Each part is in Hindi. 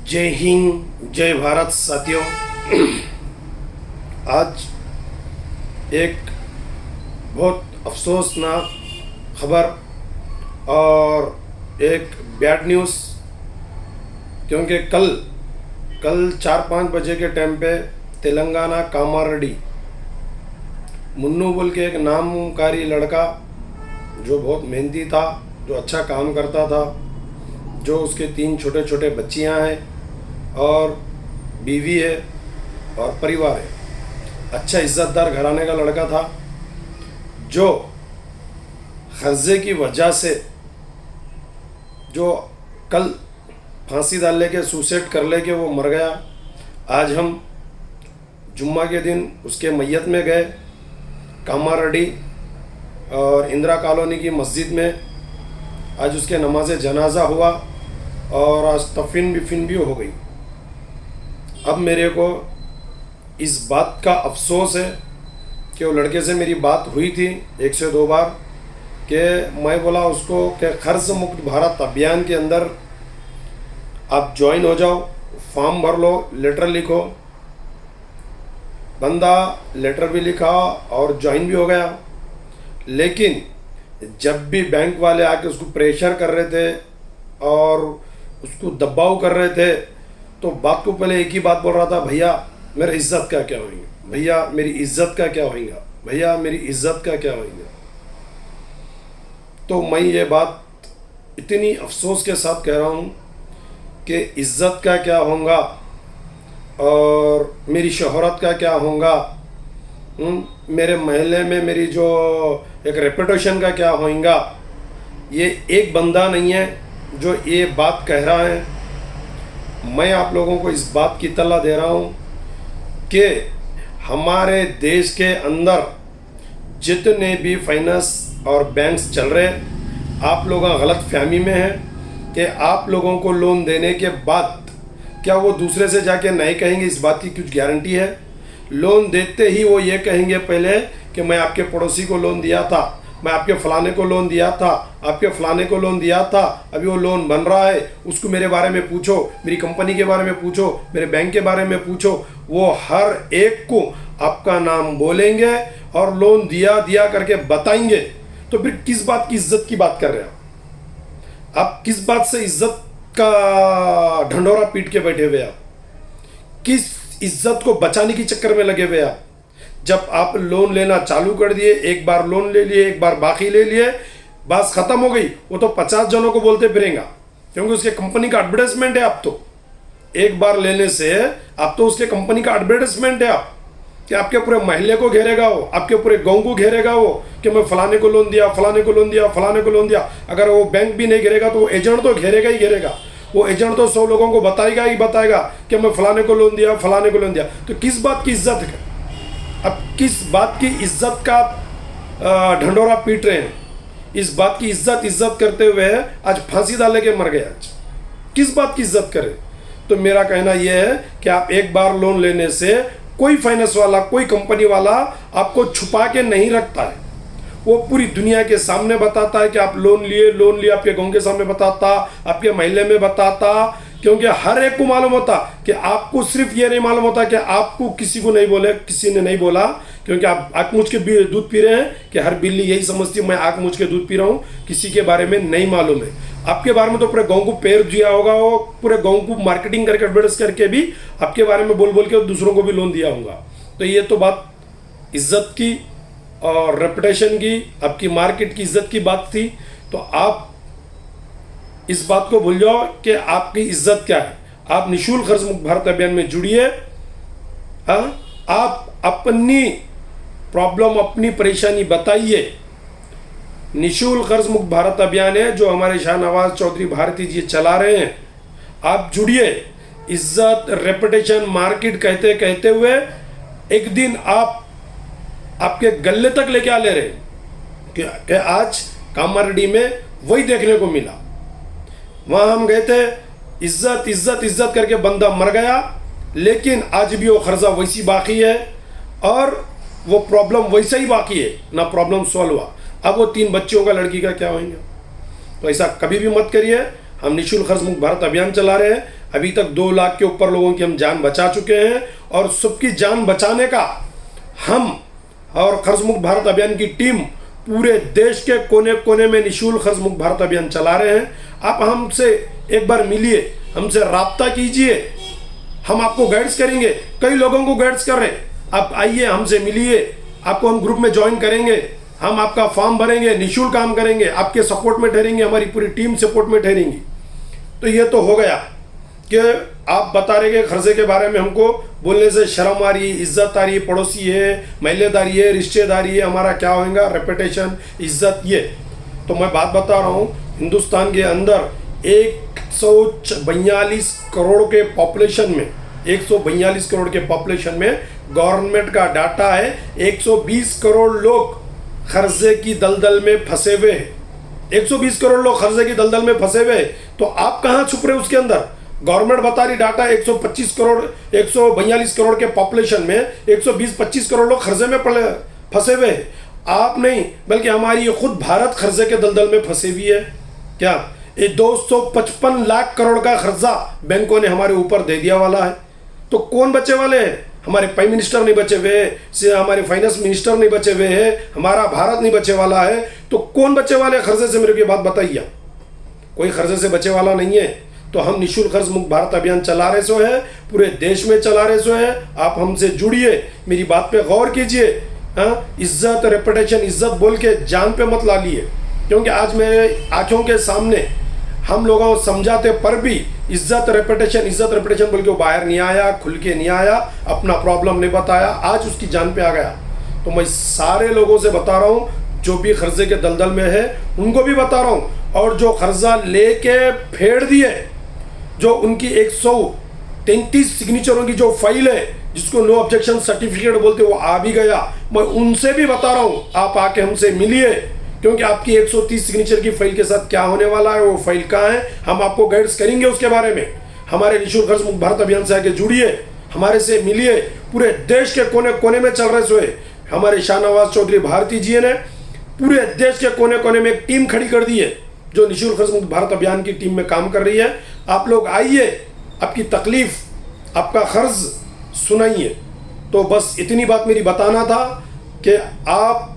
जय हिंद जय भारत साथियों। आज एक बहुत अफसोसनाक खबर और एक बैड न्यूज़, क्योंकि कल 4-5 बजे के टाइम पे तेलंगाना कामारेड्डी मुन्नू बोल के एक नामकारी लड़का जो बहुत मेहनती था, जो अच्छा काम करता था, जो उसके 3 छोटे छोटे बच्चियां हैं और बीवी है और परिवार है, अच्छा इज्जतदार घराने का लड़का था, जो कर्जे की वजह से जो कल फांसी डाल लेके सुसाइड कर लेके वो मर गया। आज हम जुम्मा के दिन उसके मैयत में गए कामारेड्डी और इंदिरा कॉलोनी की मस्जिद में। आज उसके नमाज जनाजा हुआ और आज तफिन बिफिन भी हो गई। अब मेरे को इस बात का अफसोस है कि वो लड़के से मेरी बात हुई थी 1 से 2 बार, कि मैं बोला उसको कि कर्ज मुक्त भारत अभियान के अंदर आप ज्वाइन हो जाओ, फॉर्म भर लो, लेटर लिखो। बंदा लेटर भी लिखा और ज्वाइन भी हो गया, लेकिन जब भी बैंक वाले आके उसको प्रेशर कर रहे थे और उसको दबाव कर रहे थे, तो बात को पहले एक ही बात बोल रहा था, भैया मेरी इज्जत का क्या होगा, भैया मेरी इज्जत का क्या होगा, भैया मेरी इज्जत का क्या होगा। तो मैं ये बात इतनी अफसोस के साथ कह रहा हूँ कि इज्जत का क्या होगा और मेरी शोहरत का क्या होगा, मेरे महल्ले में मेरी जो एक रेपुटेशन का क्या होगा। ये एक बंदा नहीं है जो ये बात कह रहा है। मैं आप लोगों को इस बात की इत्तला दे रहा हूँ कि हमारे देश के अंदर जितने भी फाइनेंस और बैंक्स चल रहे, आप लोग गलत फहमी में हैं कि आप लोगों को लोन देने के बाद क्या वो दूसरे से जाके नहीं कहेंगे, इस बात की कुछ गारंटी है? लोन देते ही वो ये कहेंगे पहले कि मैं आपके पड़ोसी को लोन दिया था, मैं आपके फलाने को लोन दिया था, आपके फलाने को लोन दिया था, अभी वो लोन बन रहा है, उसको मेरे बारे में पूछो, मेरी कंपनी के बारे में पूछो, मेरे बैंक के बारे में पूछो। वो हर एक को आपका नाम बोलेंगे और लोन दिया करके बताएंगे। तो फिर किस बात की इज्जत की बात कर रहे हैं आप? किस बात से इज्जत का ढंढोरा पीट के बैठे हुए आप? किस इज्जत को बचाने के चक्कर में लगे हुए आप? जब आप लोन लेना चालू कर दिए, एक बार लोन ले लिए, एक बार बाकी ले लिए, बस खत्म हो गई। वो तो 50 जनों को बोलते फिरेगा, क्योंकि उसके कंपनी का एडवर्टाइजमेंट है। आप तो एक बार लेने से आप तो उसके कंपनी का एडवर्टाइजमेंट है आप, कि आपके पूरे महल्ले को घेरेगा वो, आपके पूरे गांव को घेरेगा वो, कि मैं फलाने को लोन दिया, फलाने को लोन दिया, फलाने को लोन दिया। अगर वो बैंक भी नहीं घेरेगा तो वो एजेंट तो घेरेगा ही घेरेगा। वो एजेंट तो 100 लोगों को बताएगा ही बताएगा कि मैं फलाने को लोन दिया, फलाने को लोन दिया। तो किस बात की इज्जत है? अब किस बात की इज्जत का ढंढोरा पीट रहे हैं? इस बात की इज्जत करते हुए आज फांसी डाले के मर गए। आज किस बात की इज्जत करें? तो मेरा कहना यह है कि आप एक बार लोन लेने से कोई फाइनेंस वाला, कोई कंपनी वाला आपको छुपा के नहीं रखता है। वो पूरी दुनिया के सामने बताता है कि आप लोन लिए, आपके गांव के सामने बताता, आपके महल्ले में बताता, क्योंकि हर एक को मालूम होता कि आपको सिर्फ ये नहीं मालूम होता कि आपको किसी को नहीं बोले, किसी ने नहीं बोला, क्योंकि आप आँख मूछ के दूध पी रहे हैं कि हर बिल्ली यही समझती है मैं आँख मूछ के दूध पी रहा हूँ, किसी के बारे में नहीं मालूम है। आपके बारे में तो पूरे गांव को पैर दिया होगा, वो पूरे गांव को मार्केटिंग करके एडवर्टाइज करके भी आपके बारे में बोल के दूसरों को भी लोन दिया होगा। तो ये तो बात इज्जत की और रेपुटेशन की, आपकी मार्केट की इज्जत की बात थी। तो आप इस बात को भूल जाओ कि आपकी इज्जत क्या है। आप निःशुल्क कर्ज मुक्त भारत अभियान में जुड़िए। आप अपनी प्रॉब्लम, अपनी परेशानी बताइए। निःशुल्क कर्ज मुक्त भारत अभियान है जो हमारे शाहनवाज चौधरी भारती जी चला रहे हैं। आप जुड़िए। इज्जत, रेपुटेशन, मार्केट कहते कहते हुए एक दिन आप आपके गले तक लेके आ ले रहे कि आज कामारेड्डी में वही देखने को मिला। वहां हम गए थे, इज्जत करके बंदा मर गया, लेकिन आज भी वो कर्जा वैसी बाकी है और वो प्रॉब्लम वैसा ही बाकी है, ना प्रॉब्लम सॉल्व हुआ। अब वो 3 बच्चों का लड़की का क्या होगा? तो ऐसा कभी भी मत करिए। हम निःशुल्क कर्ज मुक्त भारत अभियान चला रहे हैं। अभी तक 2 लाख के ऊपर लोगों की हम जान बचा चुके हैं और सबकी जान बचाने का हम और कर्ज मुक्त भारत अभियान की टीम पूरे देश के कोने कोने में निःशुल्क कर्ज मुक्त भारत अभियान चला रहे हैं। आप हमसे एक बार मिलिए, हमसे राब्ता कीजिए, हम आपको गाइड्स करेंगे। कई लोगों को गाइड्स कर रहे हैं, आप आइए हमसे मिलिए, आपको हम ग्रुप में ज्वाइन करेंगे, हम आपका फॉर्म भरेंगे, निःशुल्क काम करेंगे, आपके सपोर्ट में ठहरेंगे, हमारी पूरी टीम सपोर्ट में ठहरेंगी। तो ये तो हो गया कि आप बता रहे कि खर्चे के बारे में हमको बोलने से शर्म आ रही, इज्जत आ रही, पड़ोसी है, महिलेदारी है, रिश्तेदारी है, हमारा क्या होगा, रेपुटेशन, इज्जत। ये तो मैं बात बता रहा हूँ, हिंदुस्तान के अंदर 142 करोड़ के पॉपुलेशन में 142 करोड़ के पॉपुलेशन में गवर्नमेंट का डाटा है 120 करोड़ लोग कर्जे की दलदल में फंसे हुए हैं। 120 करोड़ लोग कर्जे की दलदल में फंसे हुए हैं, तो आप कहाँ छुप रहे उसके अंदर? गवर्नमेंट बता रही डाटा 142 करोड़ के पॉपुलेशन में 120-25 करोड़ लोग कर्जे में फंसे हुए हैं। आप नहीं, बल्कि हमारी ये खुद भारत कर्जे के दलदल में फंसी हुई है। क्या ये 255 लाख करोड़ का कर्जा बैंकों ने हमारे ऊपर दे दिया वाला है। तो कौन बचे वाले हैं? हमारे प्राइम मिनिस्टर नहीं बचे हुए हैं, हमारे फाइनेंस मिनिस्टर नहीं बचे हुए हैं, हमारा भारत नहीं बचे वाला है। तो कौन बचे वाले कर्जे से? मेरे को बात बताइए। कोई कर्जे से बचे वाला नहीं है। तो हम निःशुल्क कर्ज मुक्त भारत अभियान चला रहे सो है, पूरे देश में चला रहे सो है। आप हमसे जुड़िए, मेरी बात पे गौर कीजिए। इज्जत, रेपुटेशन, इज्जत बोल के जान पे मत ला लिए, क्योंकि आज मेरे आंखों के सामने हम लोगों को समझाते पर भी इज्जत रेपुटेशन बोल के वो बाहर नहीं आया, खुल के नहीं आया, अपना प्रॉब्लम नहीं बताया, आज उसकी जान पे आ गया। तो मैं सारे लोगों से बता रहा हूँ, जो भी कर्जे के दलदल में है उनको भी बता रहा हूँ, और जो कर्जा लेके फेड़ दिए, जो उनकी 133 सिग्नेचरों की जो फाइल है, जिसको नो ऑब्जेक्शन सर्टिफिकेट बोलते, वो आ भी गया। मैं उनसे भी बता रहा हूँ, आप आके हमसे मिलिए, क्योंकि आपकी 130 सिग्नेचर की फाइल के साथ क्या होने वाला है, वो फाइल कहाँ है, हम आपको गाइड्स करेंगे उसके बारे में। हमारे निःशुल्क कर्ज मुक्त भारत अभियान से आके जुड़िए, हमारे से मिलिए। पूरे देश के कोने कोने में चल रहे सोए हमारे शाहनवाज चौधरी भारती जी ने पूरे देश के कोने कोने में एक टीम खड़ी कर दी है, जो निःशुल्क कर्ज मुक्त भारत अभियान की टीम में काम कर रही है। आप लोग आइए, आपकी तकलीफ, आपका कर्ज सुनाइए। तो बस इतनी बात मेरी बताना था कि आप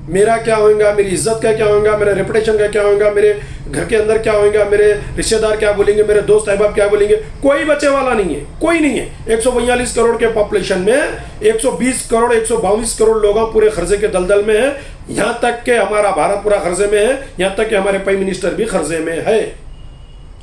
मेरा क्या होगा, मेरी इज्जत का क्या होगा, मेरे रेपुटेशन का क्या होगा, मेरे घर के अंदर क्या होगा, मेरे रिश्तेदार क्या बोलेंगे, मेरे दोस्त अहबाब क्या बोलेंगे, कोई बचे वाला नहीं है, कोई नहीं है। 142 करोड़ के पॉपुलेशन में 120 करोड़ 122 करोड़ लोग पूरे कर्जे के दलदल में है। यहाँ तक कि हमारा भारत पूरा कर्जे में है, यहाँ तक कि हमारे प्राइम मिनिस्टर भी कर्जे में है,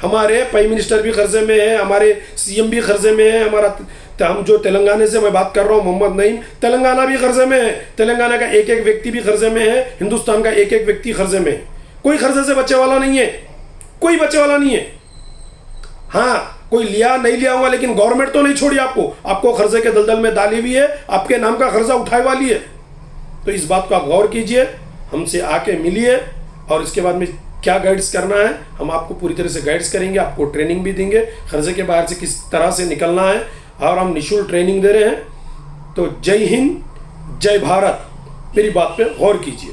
हमारे प्राइम मिनिस्टर भी कर्जे में है, हमारे सीएम भी कर्जे में है, हमारा हम जो तेलंगाना से मैं बात कर रहा हूँ, मोहम्मद नईम, तेलंगाना भी कर्जे में है, तेलंगाना का एक एक व्यक्ति भी कर्जे में है, हिंदुस्तान का एक एक व्यक्ति कर्जे में है। कोई कर्जे से बचे वाला नहीं है, कोई बचे वाला नहीं है। हाँ, कोई लिया नहीं लिया होगा, लेकिन गवर्नमेंट तो नहीं छोड़ी आपको कर्जे के दलदल में डाली हुई है, आपके नाम का कर्जा उठाए वाली है। तो इस बात को आप गौर कीजिए, हमसे आके मिलिए, और इसके बाद में क्या गाइड्स करना है हम आपको पूरी तरह से गाइड्स करेंगे, आपको ट्रेनिंग भी देंगे, कर्जे के बाहर से किस तरह से निकलना है, और हम निःशुल्क ट्रेनिंग दे रहे हैं। तो जय हिंद, जय भारत, मेरी बात पे गौर कीजिए।